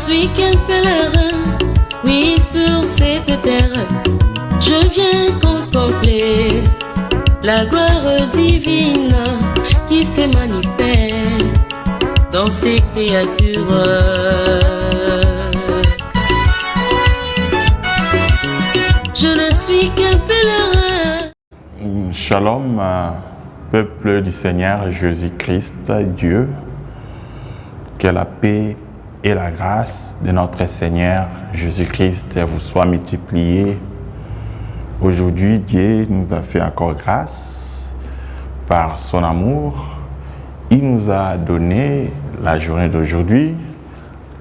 suis qu'un pèlerin, oui, sur cette terre. Je viens contempler la gloire divine qui se manifeste dans ces créatures. Je ne suis qu'un pèlerin. Shalom, peuple du Seigneur Jésus-Christ, Dieu, que la paix et la grâce de notre Seigneur Jésus-Christ vous soient multipliées. Aujourd'hui, Dieu nous a fait encore grâce par son amour. Il nous a donné la journée d'aujourd'hui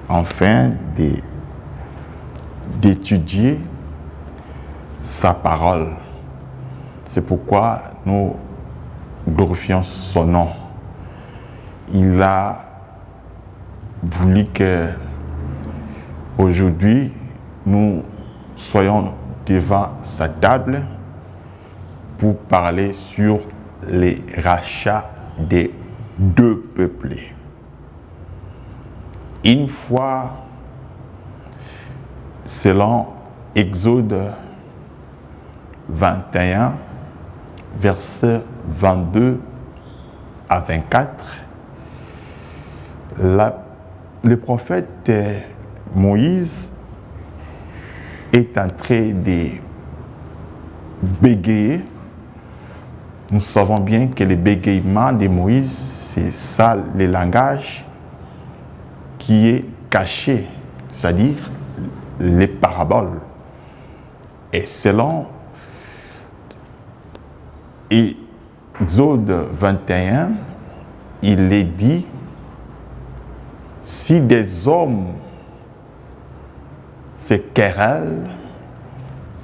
afin d'étudier sa parole. C'est pourquoi nous glorifions son nom. Il a voulu que aujourd'hui nous soyons devant sa table pour parler sur les rachats des deux peuplés. Une fois, selon Exode 21, versets 22 à 24, le prophète Moïse est en train de bégayer. Nous savons bien que le bégayement de Moïse, c'est ça le langage qui est caché, c'est-à-dire les paraboles. Et selon Exode 21, il est dit: si des hommes se querellent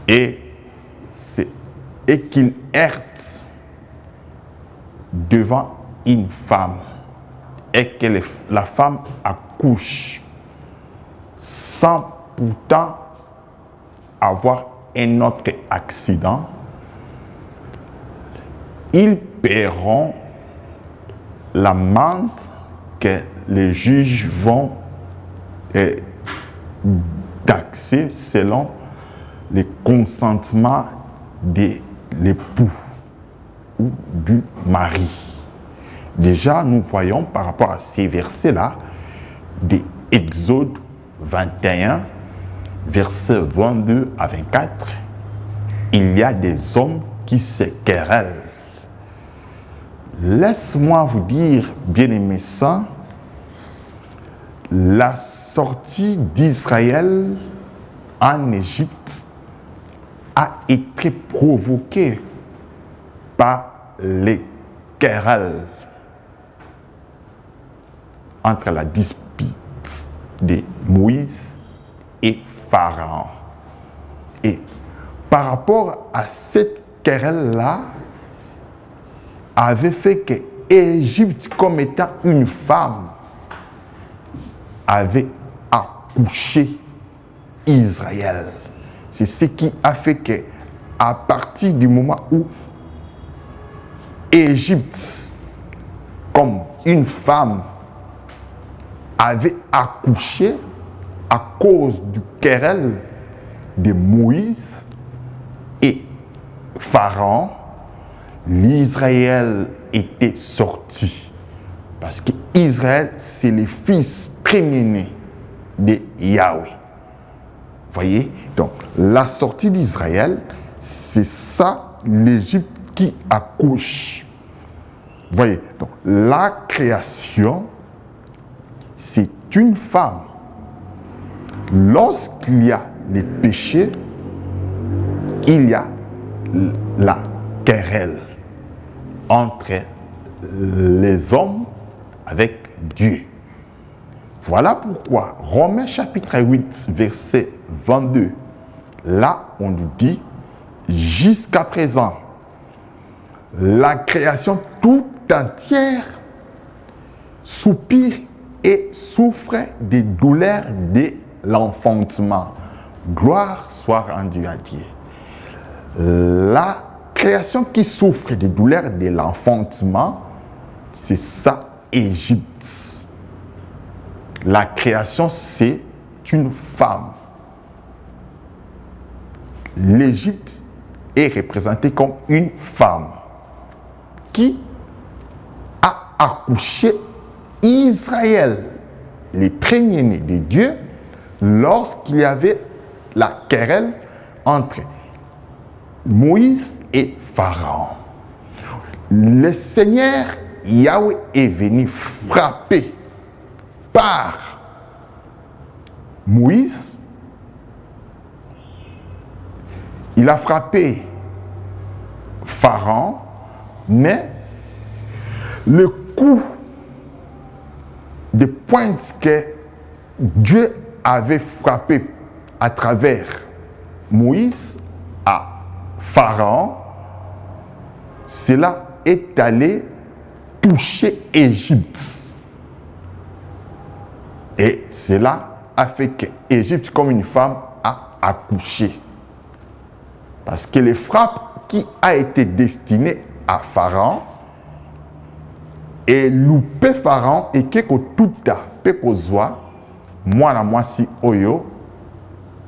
et qu'ils heurtent devant une femme et que la femme accouche sans pourtant avoir un autre accident, ils paieront l'amende que les juges vont taxer selon le consentement de l'époux ou du mari. Déjà, nous voyons par rapport à ces versets-là, de Exode 21, versets 22 à 24, il y a des hommes qui se querellent. Laisse-moi vous dire, bien-aimés saints, la sortie d'Israël en Égypte a été provoquée par les querelles entre la dispute de Moïse et Pharaon. Et par rapport à cette querelle-là, avait fait que Égypte, comme étant une femme, avait accouché Israël. C'est ce qui a fait que, à partir du moment où Égypte, comme une femme, avait accouché à cause du querelle de Moïse et Pharaon, l'Israël était sorti. Parce que Israël, c'est le fils premier-né de Yahweh. Voyez? Donc, la sortie d'Israël, c'est ça, l'Égypte qui accouche. Voyez? Donc, la création, c'est une femme. Lorsqu'il y a les péchés, il y a la querelle entre les hommes avec Dieu. Voilà pourquoi Romains chapitre 8, verset 22, là on nous dit: jusqu'à présent, la création tout entière soupire et souffre des douleurs de l'enfantement. Gloire soit rendue à Dieu. La création qui souffre des douleurs de l'enfantement, c'est ça, Égypte. La création, c'est une femme. L'Égypte est représentée comme une femme qui a accouché Israël, les premiers-nés de Dieu, lorsqu'il y avait la querelle entre Moïse et Pharaon. Le Seigneur Yahweh est venu frapper par Moïse. Il a frappé Pharaon, mais le coup de pointe que Dieu avait frappé à travers Moïse à Pharaon, cela est allé toucher Égypte. Et cela a fait que Égypte, comme une femme, a accouché. Parce que les frappes qui a été destinées à Pharaon et loupé Pharaon et que tuta pe kozwa mwana mwasi oyo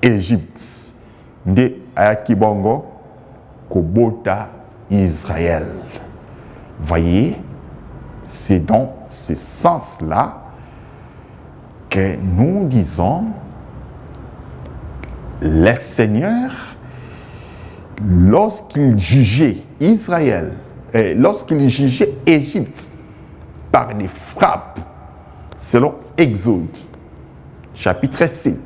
Égypte nde ayaki bongo kobota Israël. Voyez, c'est dans ce sens-là que nous disons le Seigneur, lorsqu'il jugeait Israël, lorsqu'il jugeait Égypte par des frappes, selon Exode, chapitre 7,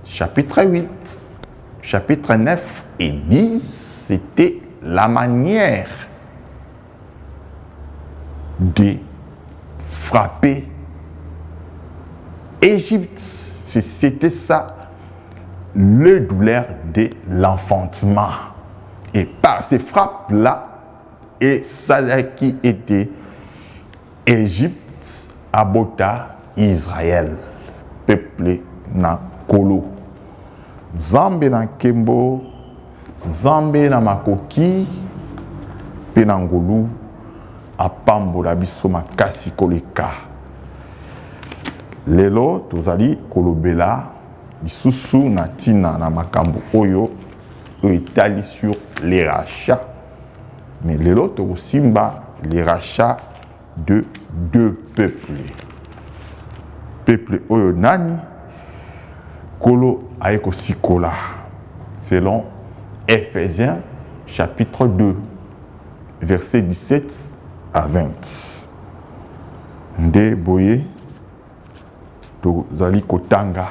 chapitre 8, chapitre 9 et 10, c'était la manière de frapper Égypte. C'était ça, le douleur de l'enfantement. Et par ces frappes-là, et ça qui était Égypte, abota Israël, peuple na kolo. Zambe na kembo, Zambe na makoki, penangolu, apambola biso makasi koleka. Lelo tozali kolobela lisusu na tina na makambo oyo etali sur les rachats. Mais lelo tokosimba les rachats de deux peuples. Peuple oyo nani kolo aeko sikola selon Ephésiens chapitre 2 versets 17 à 20. Nde boye tozali kotanga.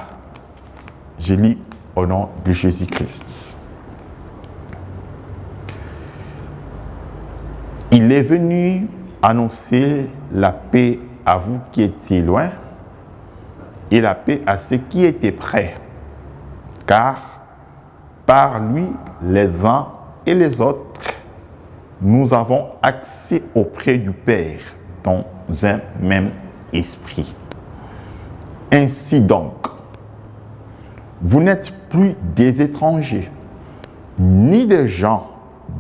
Je lis au nom de Jésus-Christ. Il est venu annoncer la paix à vous qui étiez loin et la paix à ceux qui étaient près, car par lui, les uns et les autres, nous avons accès auprès du Père dans un même esprit. Ainsi donc, vous n'êtes plus des étrangers, ni des gens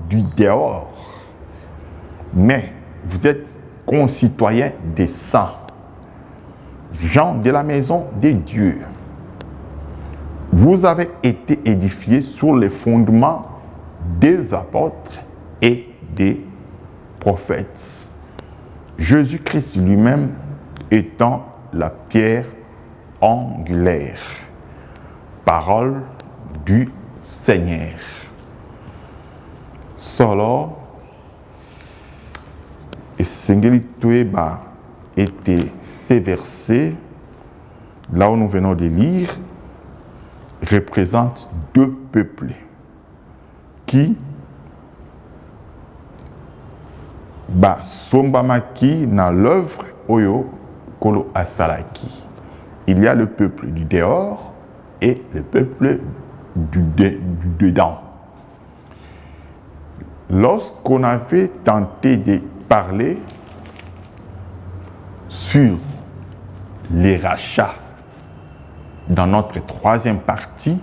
du dehors, mais vous êtes concitoyens des saints, gens de la maison de Dieu. Vous avez été édifiés sur les fondements des apôtres et des prophètes. Jésus-Christ lui-même étant la pierre angulaire. Parole du Seigneur. Solo et Sengeli Tueba était ces versets, là où nous venons de lire, représentent deux peuples qui sombamaki na l'œuvre oyo kolo asalaki. Il y a le peuple du dehors et le peuple du dedans. Lorsqu'on avait tenté de parler sur les rachats dans notre troisième partie,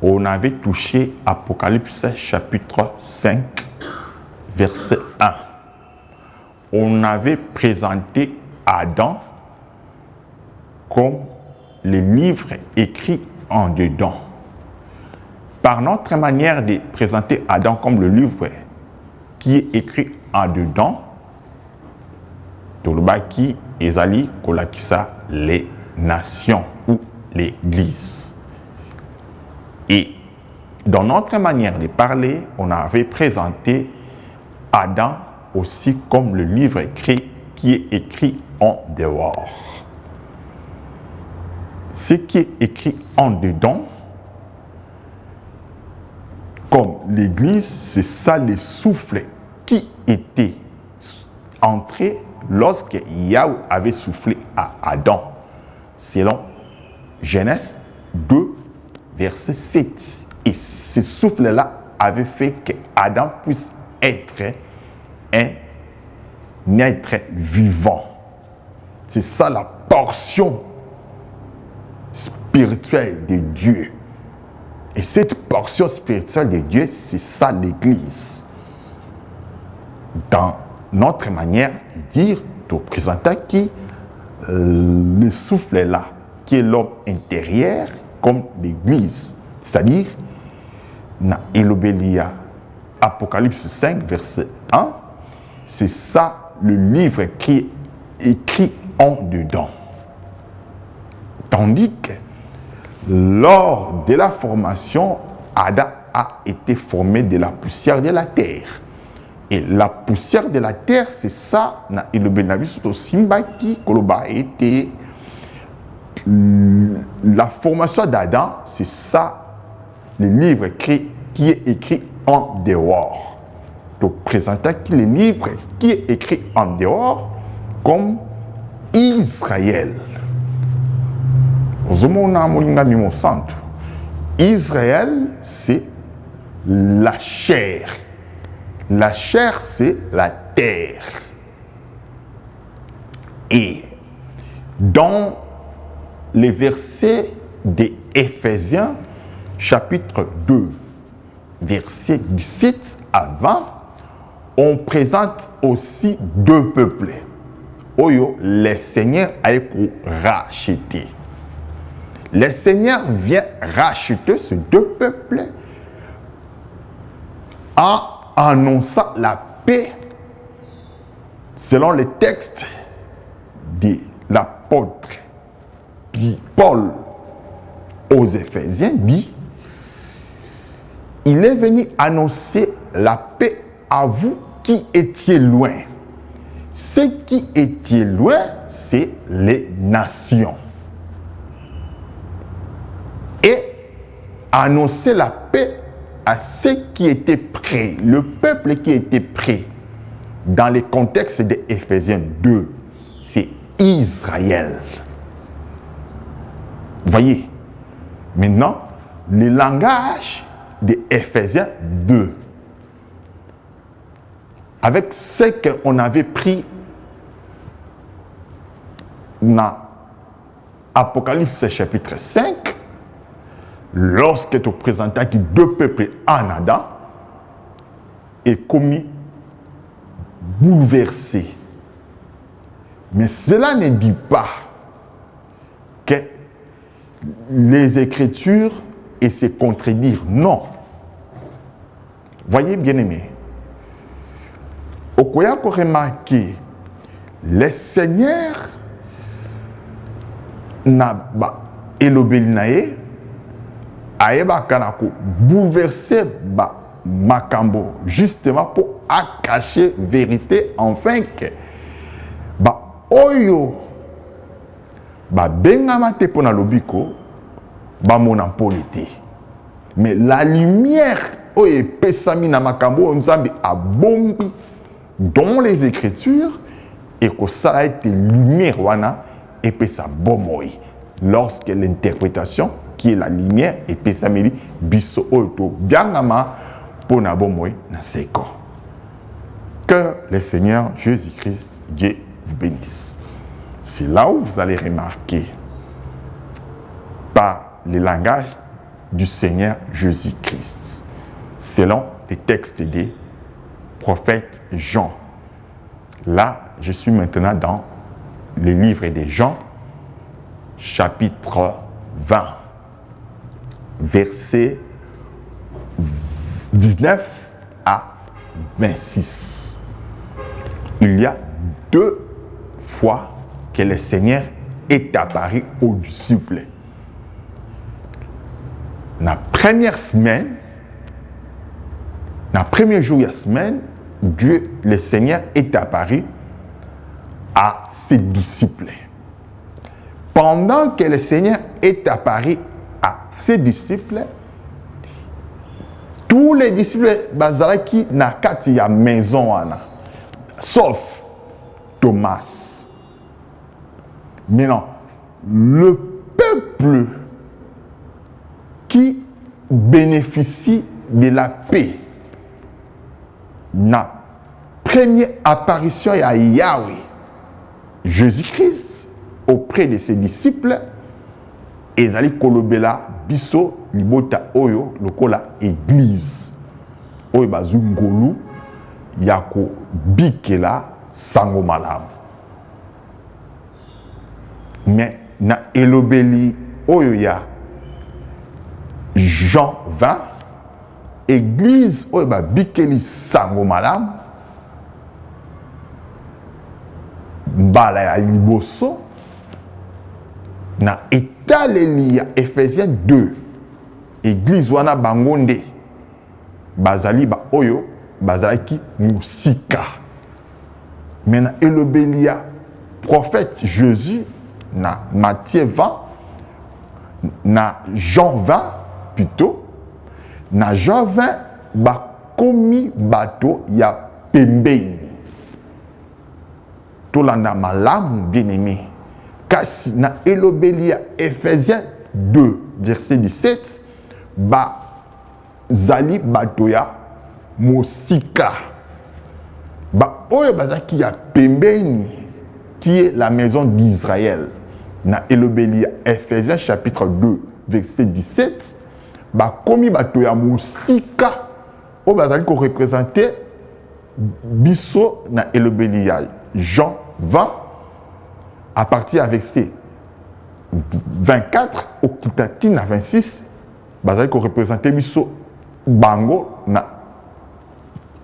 on avait touché Apocalypse chapitre 5, verset 1. On avait présenté Adam comme le livre écrit en dedans. Par notre manière de présenter Adam comme le livre qui est écrit en dedans, Tolobaki ezali kolakisa les nations ou l'Église. Et dans notre manière de parler, on avait présenté Adam aussi comme le livre écrit qui est écrit en dehors. Ce qui est écrit en dedans, comme l'Église, c'est ça le souffle qui était entré lorsque Yahweh avait soufflé à Adam, selon Genèse 2, verset 7. Et ce souffle-là avait fait que Adam puisse être un être vivant. C'est ça la portion spirituelle de Dieu. Et cette portion spirituelle de Dieu, c'est ça l'Église. Dans notre manière de dire, de présenter qui le souffle là, qui est l'homme intérieur, comme l'Église. C'est-à-dire, na Elobelia, Apocalypse 5, verset 1, c'est ça le livre qui est écrit en dedans. Tandis que lors de la formation, Adam a été formé de la poussière de la terre. Et la poussière de la terre, c'est ça, et le bénéfice de Simbaki, Koloba était la formation d'Adam, c'est ça, le livre qui est écrit en dehors. Donc, présenter le livre qui est écrit en dehors comme Israël. Israël, c'est la chair. La chair, c'est la terre. Et dans les versets d'Éphésiens, chapitre 2, versets 17 à 20, on présente aussi deux peuples. Oyo, le Seigneur a racheté. Le Seigneur vient racheter ces deux peuples en annonçant la paix selon le texte de l'apôtre Paul aux Éphésiens dit: il est venu annoncer la paix à vous qui étiez loin. Ceux qui étaient loin, c'est les nations. Et annoncer la paix à ceux qui étaient prêts, le peuple qui était prêt. Dans le contexte d'Éphésiens 2, c'est Israël. Voyez, maintenant, le langage d'Éphésiens 2, avec ce qu'on avait pris dans Apocalypse chapitre 5, lorsque tu présentais que deux peuples en Adam est commis bouleversé. Mais cela ne dit pas que les Écritures et se contredire. Non. Voyez, bien-aimés, au Koya qu'on remarque, le Seigneur n'a pas élobelinaé, aeba kanako bouleversé makambo justement pour cacher vérité enfin que oyo bengama te pona lobiko mona polité, mais la lumière oyo epesami na makambo nzambe abombi dans les Écritures et que ça a été lumière wana epesa bomoi lorsque l'interprétation qui est la lumière epesa meli biso oyo to biangama pona bomoi na seko. Que le Seigneur Jésus-Christ, Dieu, vous bénisse. C'est là où vous allez remarquer par le langage du Seigneur Jésus-Christ, selon les textes des prophètes Jean. Là, je suis maintenant dans le livre de Jean, chapitre 20, versets 19 à 26. Il y a 2 fois que le Seigneur est apparu aux disciples. La première semaine, le premier jour de la semaine, Dieu, le Seigneur, est apparu à ses disciples. Pendant que le Seigneur est apparu à ses disciples, tous les disciples bazalaki na kati ya maison wana, sauf Thomas. Maintenant, le peuple qui bénéficie de la paix, la première apparition à Yahweh, Jésus-Christ, auprès de ses disciples, et dans les kolobela biso libota oyo lokola église oyo bazungolu yako bikela sango malamu. Mais na elobeli oyo ya Jean 20, église oyo ba bikeli sango malamu mbala ya liboso na etaleli ya Ephésiens 2, église wana bangonde bazali ba oyo bazalaki musika. Mais na elobeli ya prophète Jésus na Matthieu 20, na Jean 20 plutôt, na Jean 20 bakomi bato ya pembeni. Tolanda malamu bien aimé. Kasi na elobeli ya Ephésiens 2 verset 17 zali bato ya mosika. Ba oyo bazaki ya pembeni qui est la maison d'Israël. Na elobeli ya Ephésiens chapitre 2 verset 17 bakomi bato ya mosika oyo bazali ko représenter biso na elobeli ya Jean 20 à partir avec verset 24 au Kitatina 26, bazali ko représenter biso bango na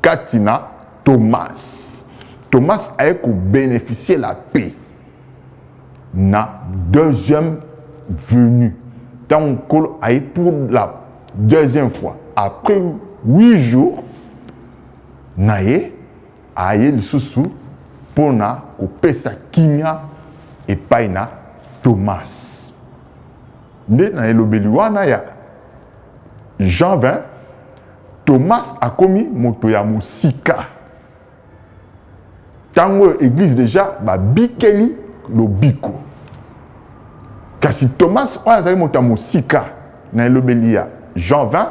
Katina Thomas. Thomas a bénéficié la paix na deuxième venue. Tant qu'on a pour la deuxième fois après 8 jours, naye aye lisusu pona ko pesa kimia et paina Thomas. Nde na elobeli wana ya Jean 20, Thomas a commis moto ya musika. Tango église déjà ba bikeli lobiko. Kasi Thomas oyo azali moto ya musika na elobeli ya Jean 20,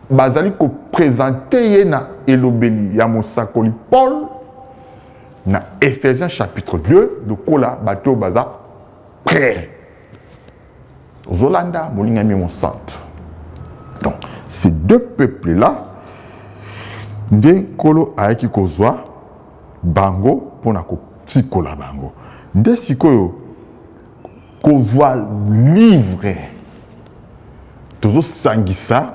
bazali ko présenter ye na elobeli ya mosakoli Paul na Ephésiens chapitre 2, le kola bateau baza prêt. Zolanda molingami mon centre. Donc, ces 2 peuples-là, nde kolo ayaki kozwa bango pona ko sikola bango. Nde sikoyo kozwa livre tozo sangisa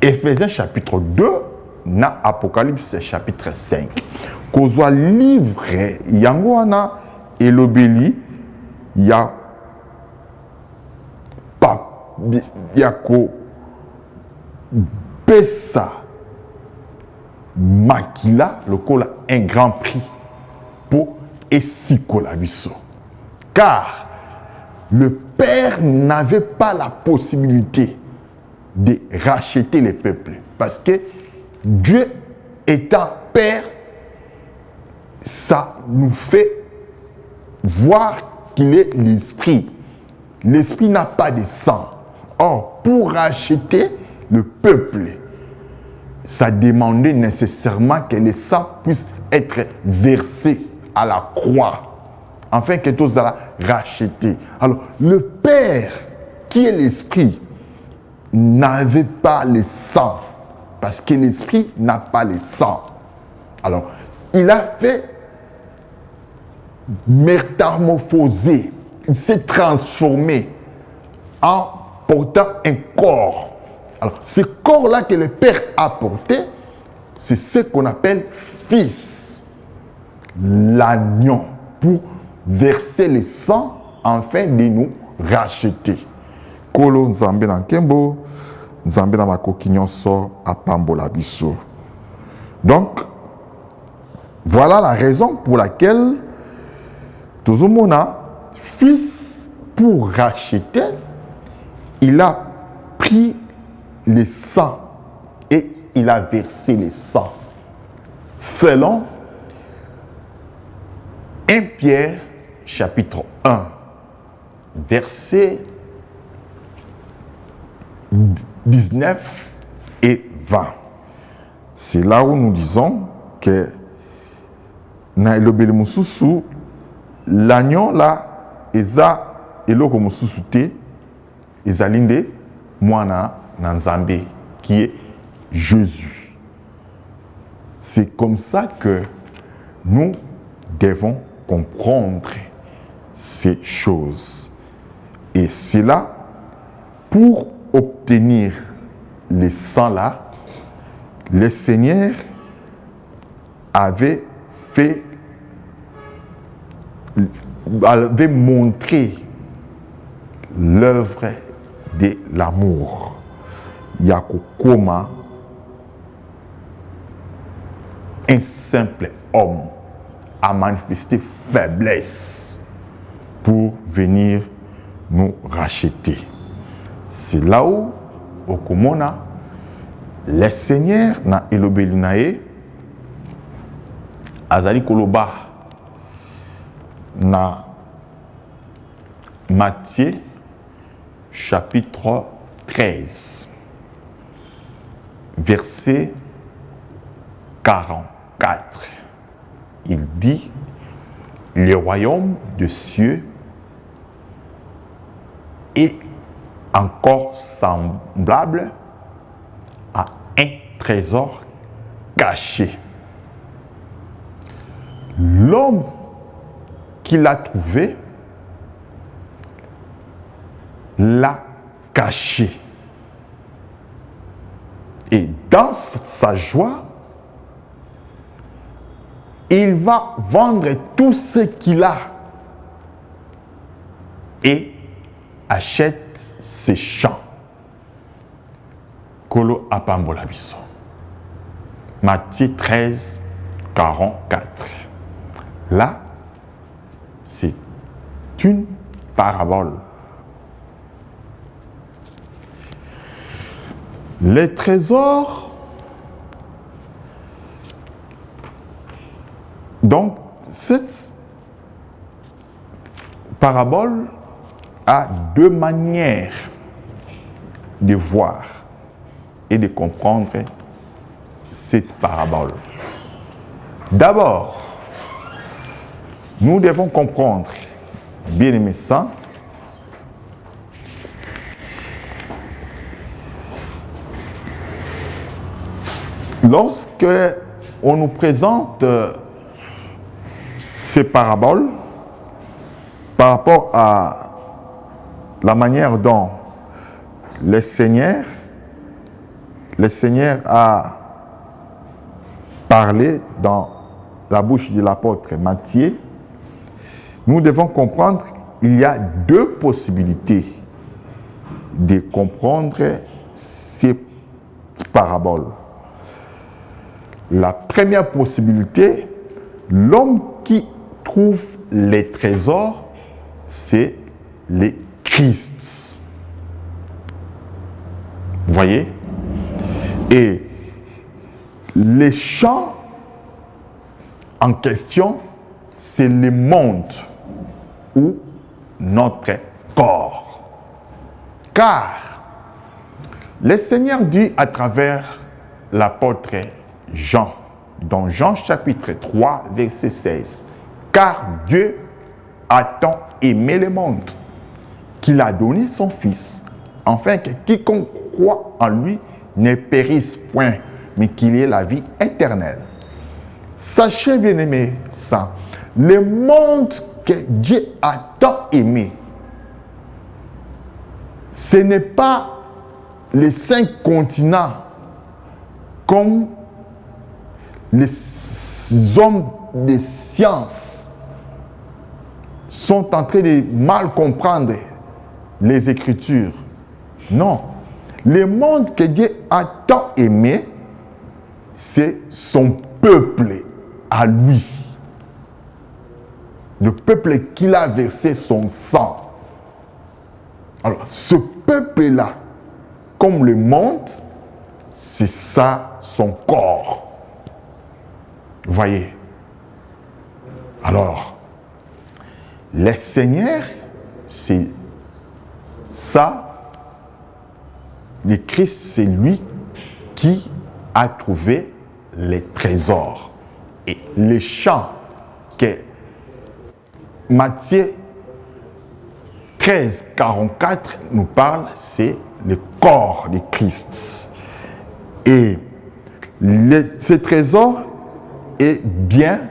Ephésiens chapitre 2 na Apocalypse chapitre 5. Kozwa livre yango wana elobeli ya ko pesa makila lokola un grand prix pour esikola biso. Car le Père n'avait pas la possibilité de racheter les peuples. Parce que Dieu étant Père, ça nous fait voir qu'il est l'Esprit. L'Esprit n'a pas de sang. Or, pour racheter le peuple, ça demandait nécessairement que le sang puisse être versé à la croix, afin que tous soient rachetés. Alors, le Père, qui est l'Esprit, n'avait pas le sang, parce que l'Esprit n'a pas le sang. Alors, il a fait métamorphosé, il s'est transformé en portant un corps. Alors, ce corps-là que le Père a porté, c'est ce qu'on appelle fils, l'agneau, pour verser le sang afin de nous racheter. Kolo nzambe na nkembo, nzambe na makoki nyonso apambola biso. Donc, voilà la raison pour laquelle Tozomona, fils pour racheter, il a pris le sang et il a versé le sang. Selon 1 Pierre chapitre 1, versets 19 et 20. C'est là où nous disons que na elobeli mususu l'agneau là eza eloko mususu te ezali nde mwana na Nzambe qui est Jésus. C'est comme ça que nous devons comprendre ces choses. Et c'est là, pour obtenir le sang là, le Seigneur avait montré l'œuvre de l'amour. Yakokoma, un simple homme, a manifesté faiblesse pour venir nous racheter. C'est là où, au Komona, le Seigneur na elobeli nae azali koloba na Matthieu chapitre 13 verset 44. Il dit: le royaume des cieux est encore semblable à un trésor caché. L'homme qui l'a trouvé l'a caché. Et dans sa joie, il va vendre tout ce qu'il a et achète ses champs. Kolo apambola biso. Matthieu 13, 44. Là, c'est une parabole. Les trésors, donc cette parabole a deux manières de voir et de comprendre cette parabole. D'abord, nous devons comprendre, bien-aimés saints, lorsque on nous présente ces paraboles par rapport à la manière dont le Seigneur a parlé dans la bouche de l'apôtre Matthieu, nous devons comprendre qu'il y a deux possibilités de comprendre ces paraboles. La première possibilité, l'homme qui trouve les trésors, c'est le Christ. Vous voyez? Et les champs en question, c'est le monde ou notre corps. Car le Seigneur dit à travers l'apôtre Jean, dans Jean chapitre 3, verset 16, « Car Dieu a tant aimé le monde qu'il a donné son Fils, afin que quiconque croit en lui ne périsse point, mais qu'il ait la vie éternelle. » Sachez, bien-aimés saints, le monde que Dieu a tant aimé, ce n'est pas les 5 continents comme les hommes de science sont en train de mal comprendre les Écritures. Non. Le monde que Dieu a tant aimé, c'est son peuple à lui. Le peuple qu'il a versé son sang. Alors, ce peuple-là, comme le monde, c'est ça son corps. Vous voyez? Alors, le Seigneur, c'est ça. Le Christ, c'est lui qui a trouvé les trésors. Et les chants que Matthieu 13, 44 nous parle, c'est le corps de Christ. Et ce trésor est bien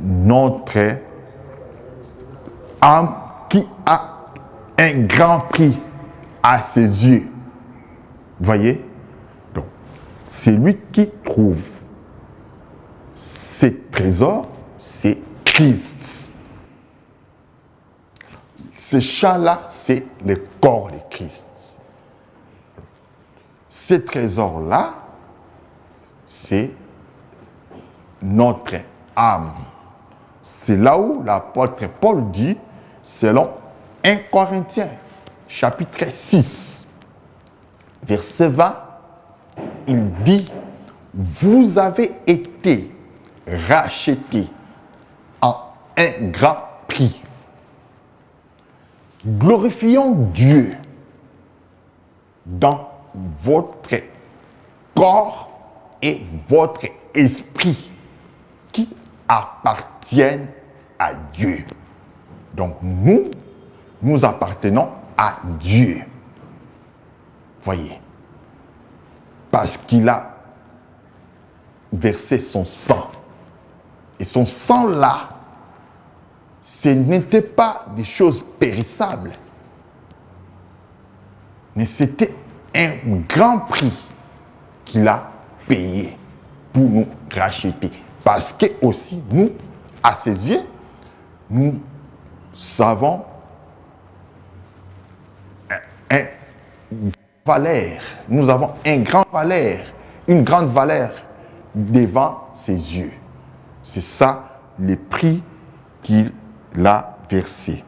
notre âme qui a un grand prix à ses yeux. Voyez? Donc, c'est lui qui trouve ces trésors, c'est Christ. Ce chant-là, c'est le corps de Christ. Ces trésors-là, c'est notre âme. C'est là où l'apôtre Paul dit, selon 1 Corinthiens, chapitre 6, verset 20, il dit, vous avez été rachetés en un grand prix. Glorifions Dieu dans votre corps et votre esprit qui appartiennent à Dieu. Donc nous appartenons à Dieu. Voyez. Parce qu'il a versé son sang. Et son sang là, ce n'était pas des choses périssables. Mais c'était un grand prix qu'il a payé pour nous racheter. Parce que aussi, nous, à ses yeux, nous savons valeur. Nous avons une grande valeur devant ses yeux. C'est ça le prix qu'il a versé.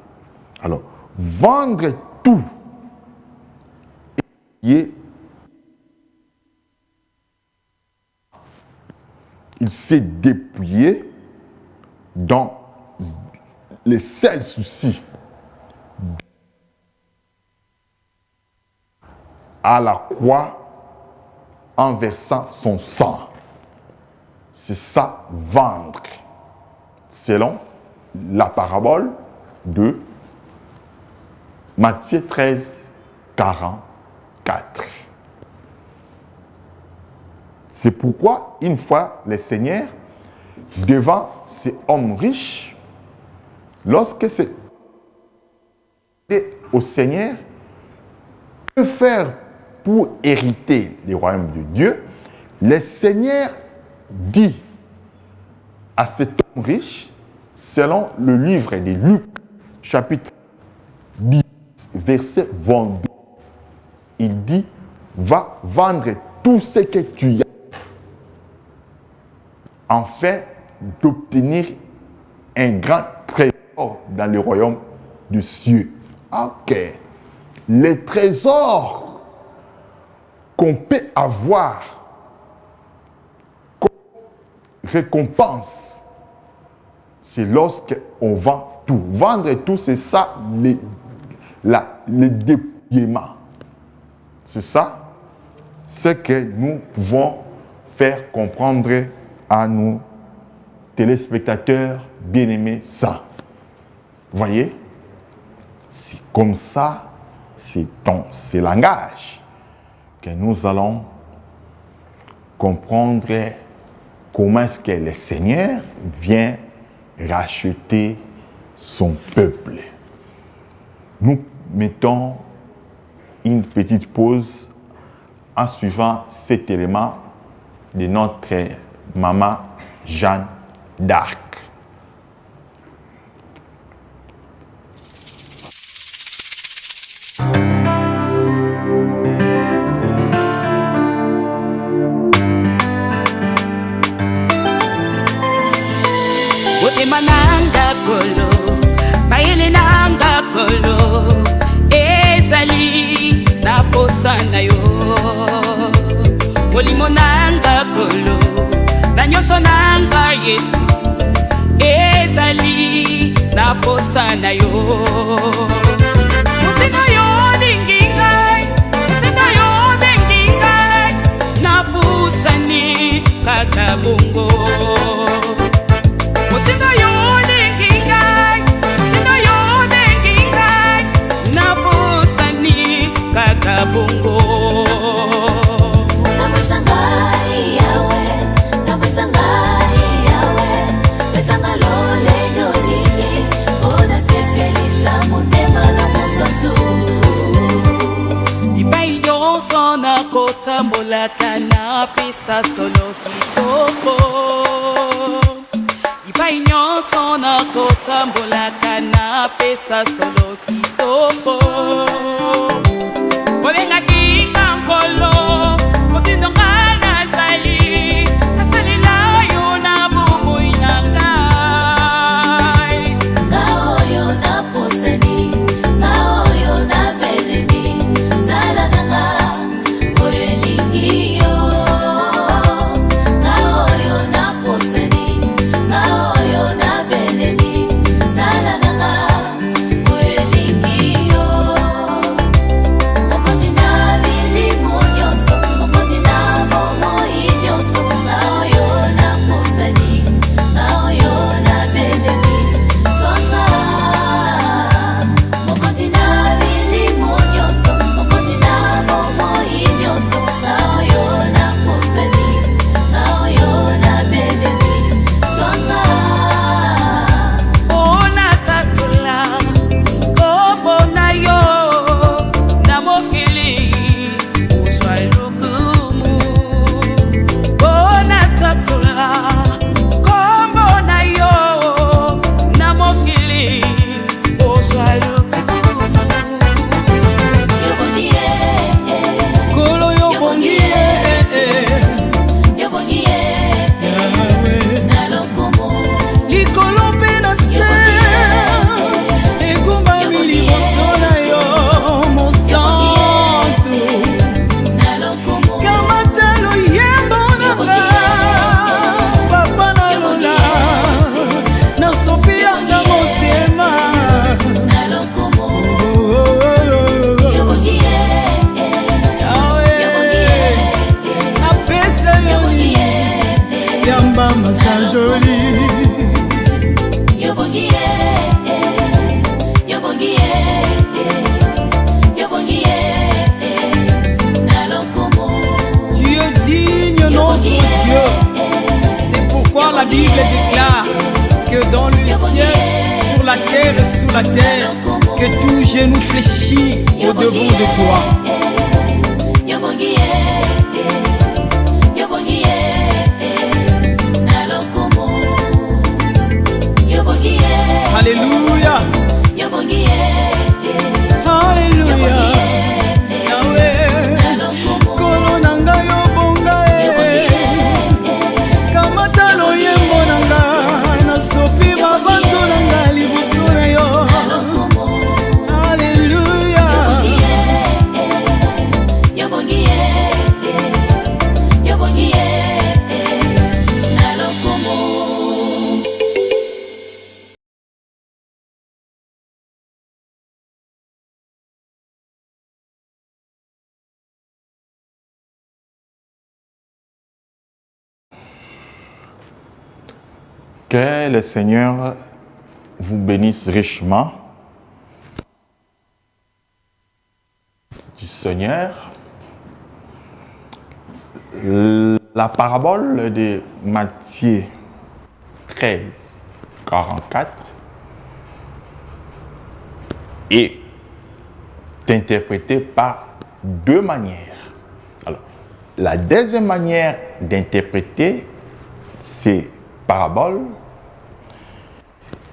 Alors, vendre tout et il s'est dépouillé dans les seuls soucis à la croix en versant son sang. C'est ça, vendre. Selon la parabole de Matthieu 13, 44. C'est pourquoi, une fois le Seigneur, devant ces hommes riches, lorsque c'est au Seigneur, que faire pour hériter le royaume de Dieu, le Seigneur dit à cet homme riche, selon le livre de Luc, chapitre 10, verset 22, il dit, va vendre tout ce que tu as, afin d'obtenir un grand trésor dans le royaume des cieux. Ok. Les trésors qu'on peut avoir comme récompense, c'est lorsqu'on vend tout. Vendre tout, c'est ça, le dépouillement. C'est ça, ce que nous pouvons faire comprendre à nos téléspectateurs bien-aimés ça. Vous voyez? C'est comme ça, c'est dans ce langage que nous allons comprendre comment est-ce que le Seigneur vient racheter son peuple. Nous mettons une petite pause en suivant cet élément de notre maman Jeanne d'Arc. Emananga kolo, maele nanga kolo, ezali na posa na yo. Molimo nanga kolo, na nyonso nanga Yesu, ezali na posa na yo. Mutina yo lingi ngai, mutina yo lingi ngai, na pusani kaka bongo. Mutina yo lingi ngai, mutina yo lingi ngai, na pusani kaka bongo. Kotambolaka na pesa solo kitoko. Ipai nyonso na kotambolaka na pesa solo kitoko. Obengaki kankolo, otindonga nazali, nasalila yo na bomoi na ngai. Ngao yo na poseni, ngao yo na belemi, sala nanga. La Bible déclare que dans le ciel, sur la terre et sous la terre, que tout genou fléchit au devant de toi. Alléluia. Alléluia. Que le Seigneur vous bénisse richement. Du Seigneur. La parabole de Matthieu 13 44 est interprété par deux manières. Alors, la deuxième manière d'interpréter ces paraboles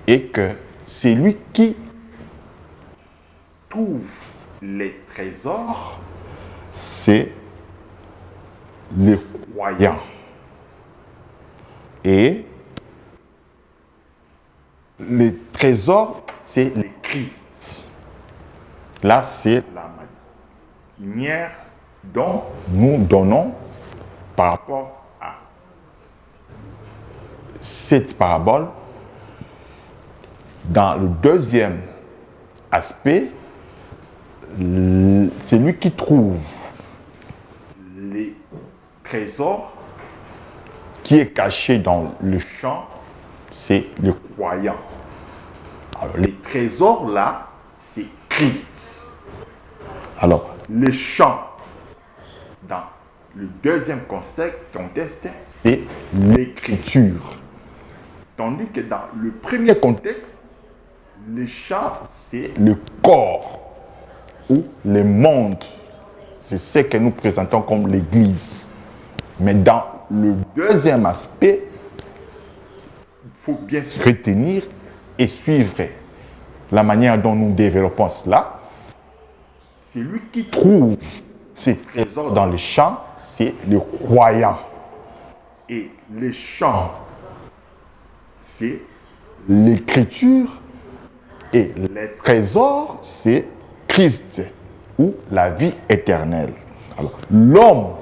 est que c'est lui qui trouve les trésors, c'est les croyants. Et les trésors, c'est les Christ. Là, c'est la manière dont nous donnons par rapport à cette parabole. Dans le deuxième aspect, c'est lui qui trouve les trésors qui est caché dans le champ, c'est le croyant. Alors, les trésors là, c'est Christ. Alors, les champs, dans le deuxième contexte, c'est l'écriture. Tandis que dans le premier contexte, les champs, c'est le corps ou le monde. C'est ce que nous présentons comme l'Église. Mais dans le deuxième aspect, il faut bien se retenir et suivre la manière dont nous développons cela. C'est lui qui trouve ces trésors dans les champs, c'est le croyant. Et les champs, c'est l'écriture. Et les trésors, c'est Christ ou la vie éternelle. Alors, l'homme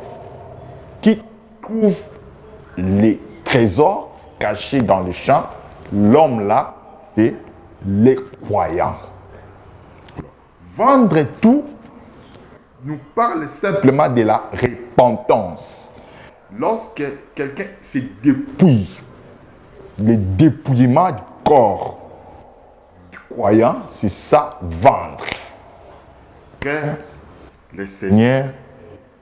qui trouve les trésors cachés dans les champs, l'homme là, c'est les croyants. Vendre tout nous parle simplement de la repentance. Lorsque quelqu'un se dépouille, le dépouillement du corps du croyant, c'est ça, vendre. Que le Seigneur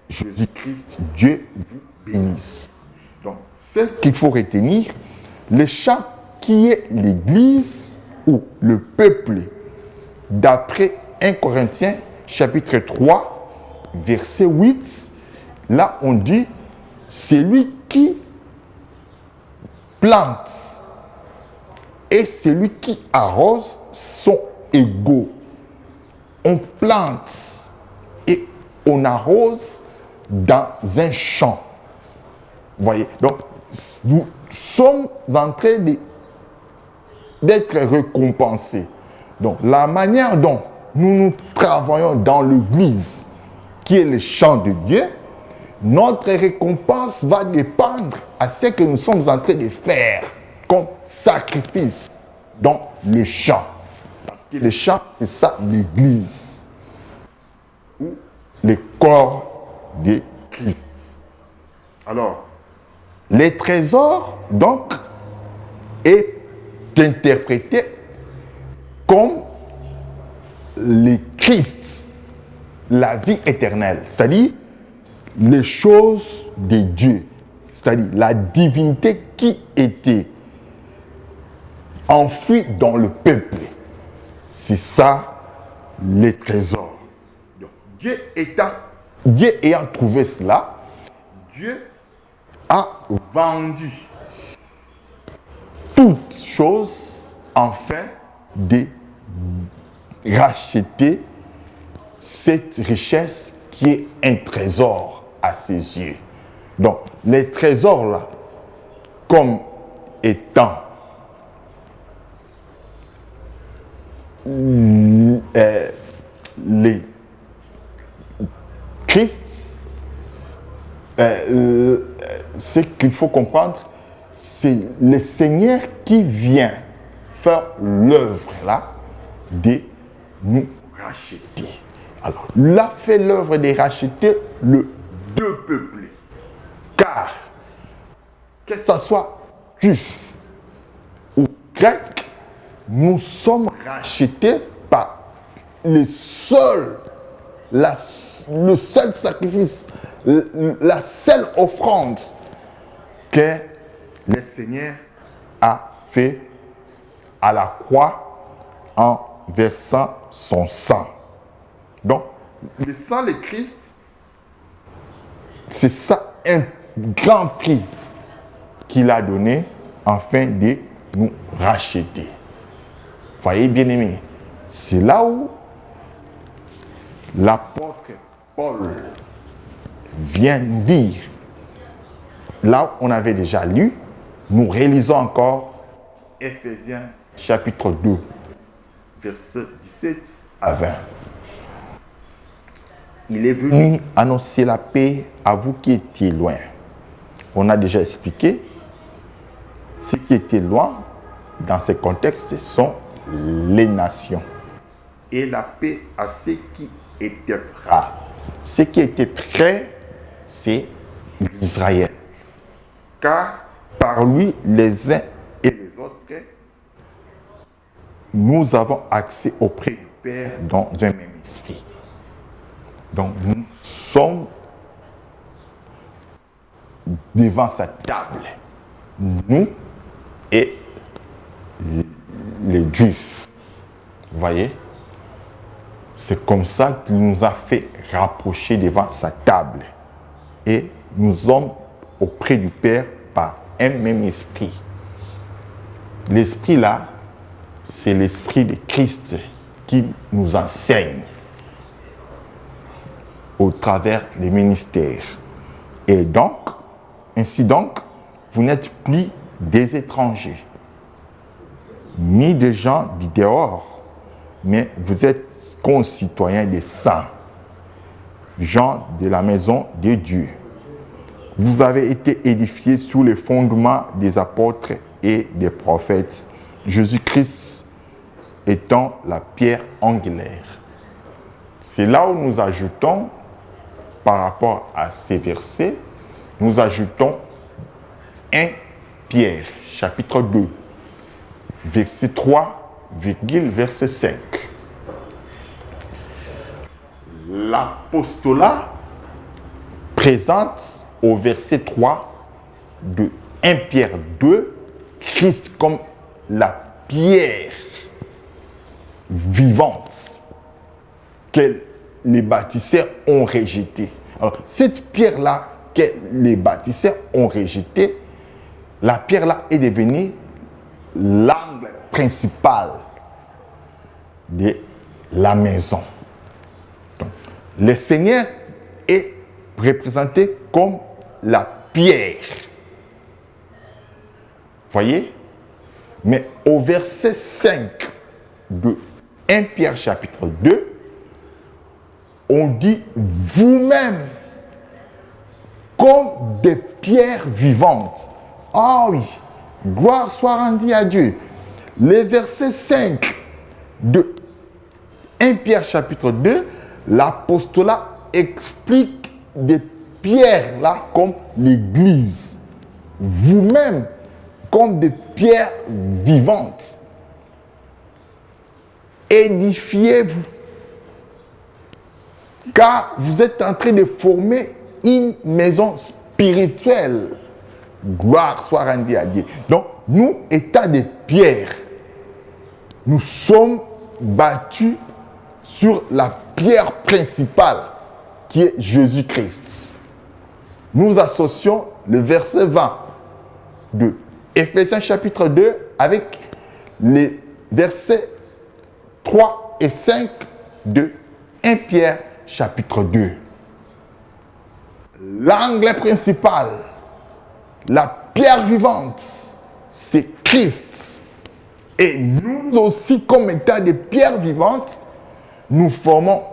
Jésus-Christ, Dieu vous bénisse. Donc, ce qu'il faut retenir, le champ qui est l'Église ou le peuple, d'après 1 Corinthiens chapitre 3, verset 8, là on dit, c'est lui qui plante et celui qui arrose sont égaux. On plante et on arrose dans un champ. Vous voyez? Donc, nous sommes en train d'être récompensés. Donc, la manière dont nous travaillons dans l'Église, qui est le champ de Dieu, notre récompense va dépendre à ce que nous sommes en train de faire comme sacrifice dans le champ. Parce que le champ, c'est ça l'Église, ou le corps de Christ. Alors, les trésors, donc, est interprété comme le Christ, la vie éternelle, c'est-à-dire les choses de Dieu, c'est-à-dire la divinité qui était enfouie dans le peuple. C'est ça les trésors. Donc, Dieu ayant trouvé cela, Dieu a vendu toutes choses afin de racheter cette richesse qui est un trésor à ses yeux. Donc, les trésors là, comme étant les Christ, ce qu'il faut comprendre, c'est le Seigneur qui vient faire l'œuvre là de nous racheter. Alors, il a fait l'œuvre de racheter le deux peuples. Car, que ce soit juif ou grec, nous sommes rachetés par le seul sacrifice, la seule offrande que le Seigneur a fait à la croix en versant son sang. Donc, le sang de Christ, c'est ça un grand prix qu'il a donné afin de nous racheter. Voyez, bien-aimés, c'est là où l'apôtre Paul vient dire, là où on avait déjà lu, nous réalisons encore Éphésiens chapitre 2, versets 17 à 20. Il est venu annoncer la paix à vous qui étiez loin. On a déjà expliqué, ceux qui étaient loin, dans ce contexte, sont les nations. Et la paix à ceux qui étaient prêts. Ceux qui étaient prêts, c'est l'Israël. Car par lui, les uns et les autres, nous avons accès auprès du Père dans un même esprit. Donc nous sommes devant sa table, nous et les Juifs. Vous voyez? C'est comme ça qu'il nous a fait rapprocher devant sa table. Et nous sommes auprès du Père par un même esprit. L'esprit là, c'est l'esprit de Christ qui nous enseigne au travers des ministères. Et donc, ainsi donc, vous n'êtes plus des étrangers, ni des gens du dehors, mais vous êtes concitoyens des saints, gens de la maison de Dieu. Vous avez été édifiés sur les fondements des apôtres et des prophètes, Jésus-Christ étant la pierre angulaire. C'est là où nous ajoutons, par rapport à ces versets, nous ajoutons 1 Pierre, chapitre 2, verset 3, verset 5. L'apostolat présente au verset 3 de 1 Pierre 2, Christ comme la pierre vivante que les bâtisseurs ont rejetée. Alors, cette pierre-là que les bâtisseurs ont rejetée, la pierre-là est devenue l'angle principal de la maison. Donc, le Seigneur est représenté comme la pierre. Voyez? Mais au verset 5 de 1 Pierre chapitre 2, on dit vous-même comme des pierres vivantes. Ah oui, gloire soit rendue à Dieu. Le verset 5 de 1 Pierre chapitre 2, l'apostolat explique des pierres là comme l'église. Vous-même comme des pierres vivantes. Édifiez-vous. Car vous êtes en train de former une maison spirituelle. Gloire soit rendue à Dieu. Donc, nous, étant des pierres, nous sommes battus sur la pierre principale qui est Jésus-Christ. Nous associons le verset 20 de Éphésiens chapitre 2 avec les versets 3 et 5 de 1 Pierre chapitre 2. L'angle principal, la pierre vivante, c'est Christ. Et nous aussi, comme étant des pierres vivantes, nous formons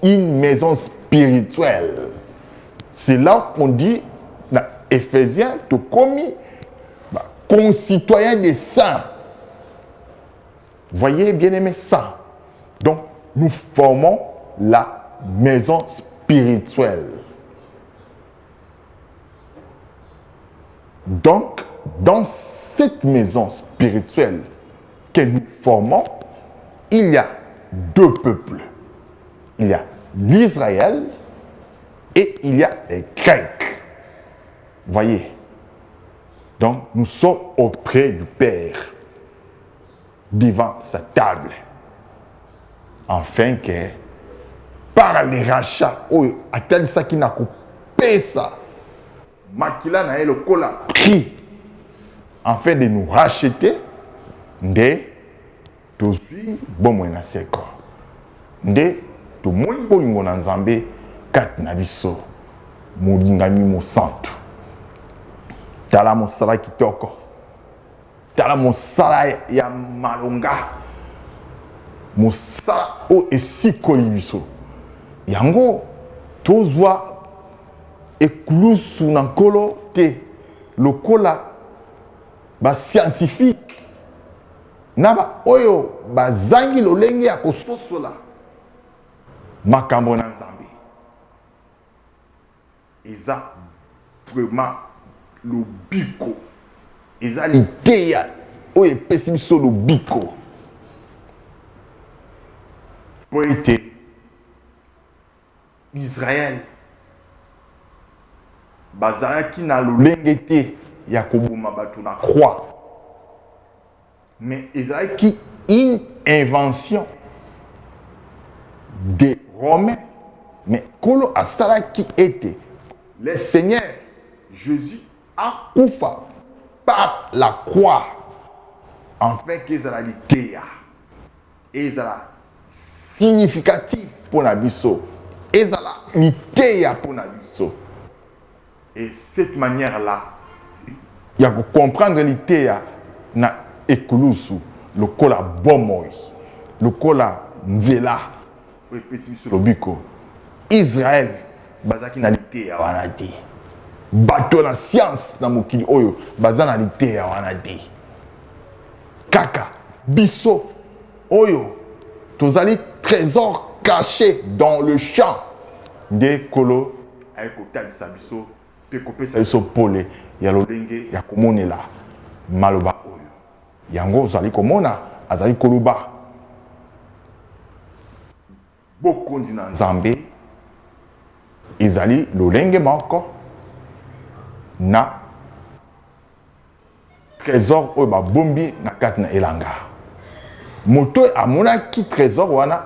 une maison spirituelle. C'est là qu'on dit, dans Éphésiens, tout comme concitoyens des saints. Voyez, bien-aimés, saints. Donc, nous formons la maison spirituelle. Donc, dans cette maison spirituelle que nous formons, il y a deux peuples. Il y a l'Israël et il y a les Grecs. Voyez. Donc, nous sommes auprès du Père. devant sa table. Afin que, par les rachats, à tel ça qui n'a coupé ça, Makila na le kola pris, afin de nous racheter, nde tozwi bomoi na seko. Nde tomoni bolingo na Nzambe kati na biso, molingami mosantu. Tala mosala kitoko. Tala mosala ya malonga. Mosala o esikoli biso. Yango tozwa ekulusu na nkolo te lokola ba scientifique na ba oyo bazangi lolenge ya kososola makambo na Nzambe. Eza vraiment lobiko. Eza liteya oyo epesi biso lobiko. Po ete Israël bazalaki na lolenge te ya koboma bato na croix. Mais ezalaki une invention des Romains. Mais kolo asalaki ete le Seigneur Jésus a koufa par la croix afin qu'ezala liteya ezala significatif pour la biso ezala liteya pour la biso. Et cette manière-là, il y a que comprendre liteya na ekulusu lokola bomoi lokola nzela epesi biso lobiko. Israël bazaki na liteya wana te. Bato na science na mokili oyo baza na liteya wana te. Kaka biso oyo tozali trésor caché dans le champ nde kolo ay kotalisa biso pe kopesa biso pole ya lolenge ya komonela maloba oyo. Yango ozali komona azali koloba bokonzi na Nzambe ezali lolenge moko na trésor oyo babombi na kati na elanga. Moto amonaki trésor wana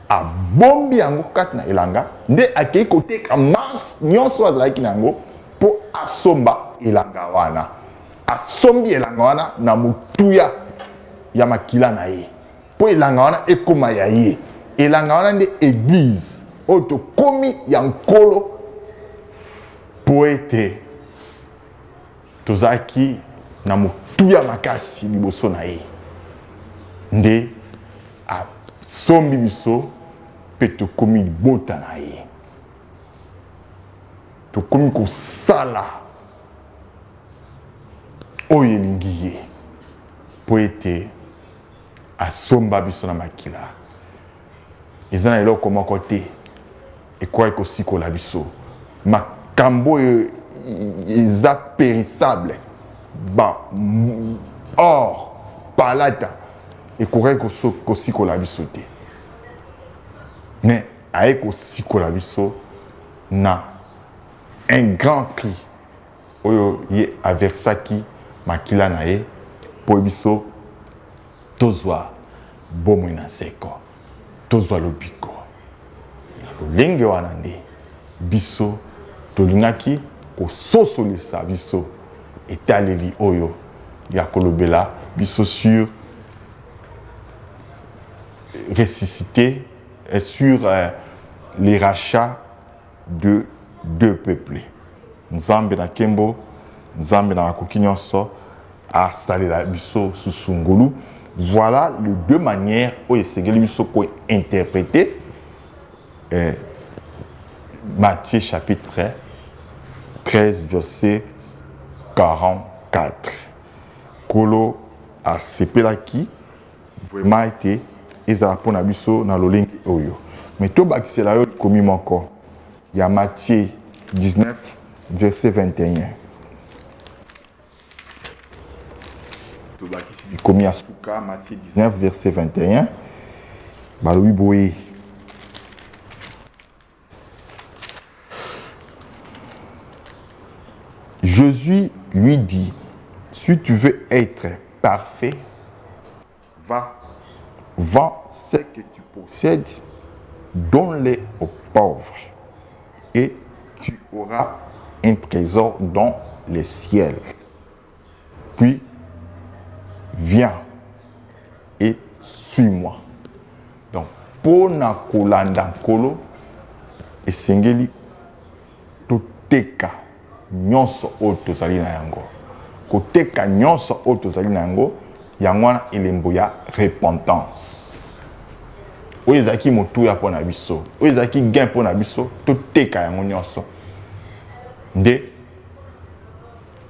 abombi yango kati na elanga nde akei koteka masse nyonso azalaki na yango mpo asomba elanga wana. Asombi elanga wana na motuya ya makila na ye mpo elanga wana ekoma ya ye. Elanga wana nde église oyo tokomi ya nkolo mpo ete tozalaki na motuya makasi liboso na ye nde asombi biso mpe tokomi libota na ye. Tokomi kosala oyo elingi ye mpo ete asomba biso na makila. Eza na eloko moko te ekoki kosikola biso. Makambo oyo eza périssable or palata ekoki kosikola biso te. Mais aye kosikola biso na un grand prix oyo ye aversaki makila na ye po biso tozwa bomoi na seko tozwa lobiko. Lolenge wana nde biso tolingaki kososolisa biso etaleli oyo ya kolobela biso sur ressuscité et sur les rachats de deux peuples. Nzambe na kembo, Nzambe na makoki nyonso asalela biso susungulu. Voilà les deux manières où esengeli biso ko interpréter Matthieu chapitre 13 verset 44. Kolo a sepelaki vraiment été ezala pona biso na lolenge oyo. Mais to bakisela yo komi moko ya Matthieu 19 verset 21. To bakisi komi asuka Matthieu 19 verset 21. Balobi boye. Jésus lui dit, si tu veux être parfait, va, vends ce que tu possèdes, donne-les aux pauvres, et tu auras un trésor dans les ciels. Puis, viens et suis-moi. Donc, pour na kolanda nkolo, esengeli toteka nyonso oyo tozali na yango. Koteka nyonso oyo tozali na yango, yango wana elembo ya repentance. Oyo ezalaki motuya mpo na biso, oyo ezalaki gain mpo na biso, toteka yango nyonso. Nde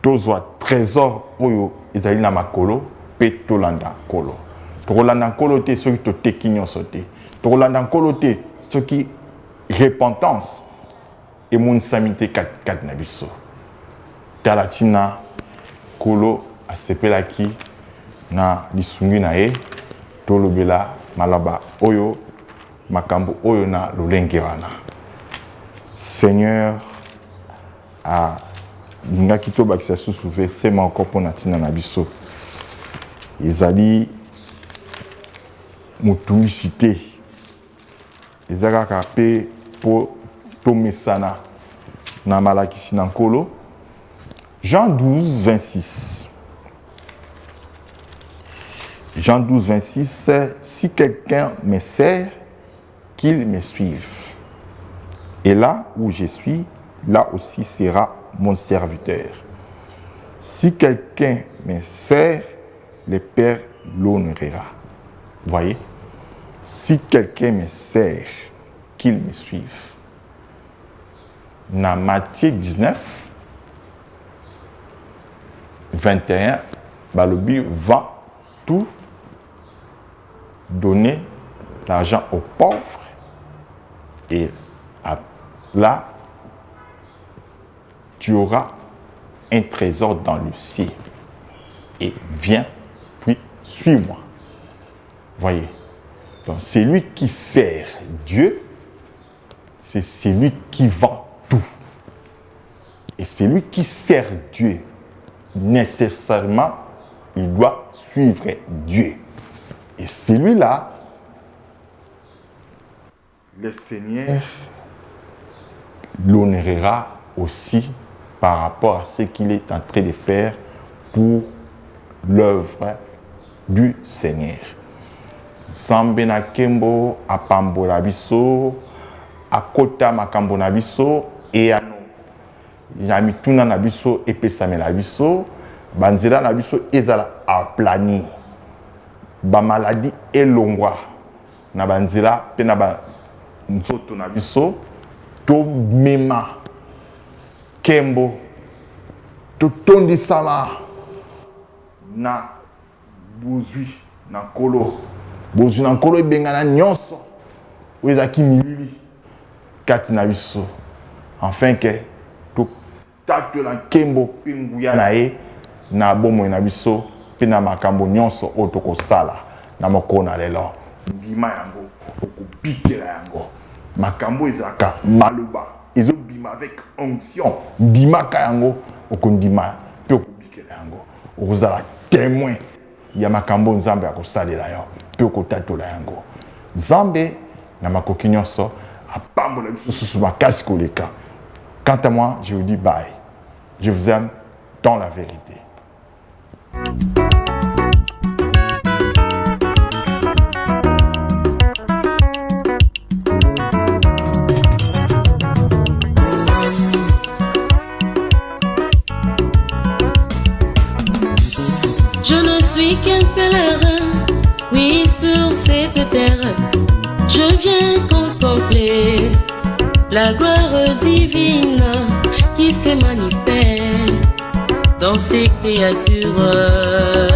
tozwa trésor oyo ezali na makolo pe tolanda nkolo. Tokolanda nkolo te soki toteki nyonso te. Tokolanda nkolo te soki repentance emonisami te kati na biso. Tala tina nkolo asepelaki na lisungi na ye, tolobela malaba oyo makambo oyo na lolenge wana. Seigneur a lingaki tobakisa susu verset moko mpona ntina na biso. Ezali motumisi te, eza kaka mpe mpo tomesana na malakisi na nkolo. Jean 12, 26. Jean 12, 26, si quelqu'un me sert, qu'il me suive. Et là où je suis, là aussi sera mon serviteur. Si quelqu'un me sert, le Père l'honorera. Voyez? Si quelqu'un me sert, qu'il me suive. Dans Matthieu 19, 21, Balobi va tout donner l'argent aux pauvres et là, tu auras un trésor dans le ciel. Et viens, puis suis-moi. Voyez. Donc, c'est lui qui sert Dieu, c'est celui qui vend tout. Et celui qui sert Dieu, nécessairement, il doit suivre Dieu. Et celui-là, le Seigneur l'honorera aussi par rapport à ce qu'il est en train de faire pour l'œuvre du Seigneur. Zambe na kembo apambola biso, akota makambo na biso, et ano ya mituna na biso epesame na biso, banzela na biso ezala aplani, ba maladie elongwa na banzela pe na ba nzoto na biso, to mema kembo to tondisama na bozwi na nkolo. Bozwi na nkolo ebengana nyonso oyo ezalaki milili kati na biso, afin ke totatola nkembo mpe nguya na ye na bomoi na biso mpe na makambo nyonso oyo tokosala na mokolo na lelo. Ndima yango okobikela yango. Makambo ezalaka maloba ezobima avec onction, ndimaka yango okondima mpe okobikela yango, okozala témoin ya makambo nzambe akosalela yo mpe okotatola yango. Nzambe na makoki nyonso apambola biso susu makasi koleka. Quant à moi, je vous dis bye. Je vous aime dans la vérité. Je ne suis qu'un pèlerin, oui, sur cette terre. Je viens contempler la gloire divine qui se manifeste dans ces créatures.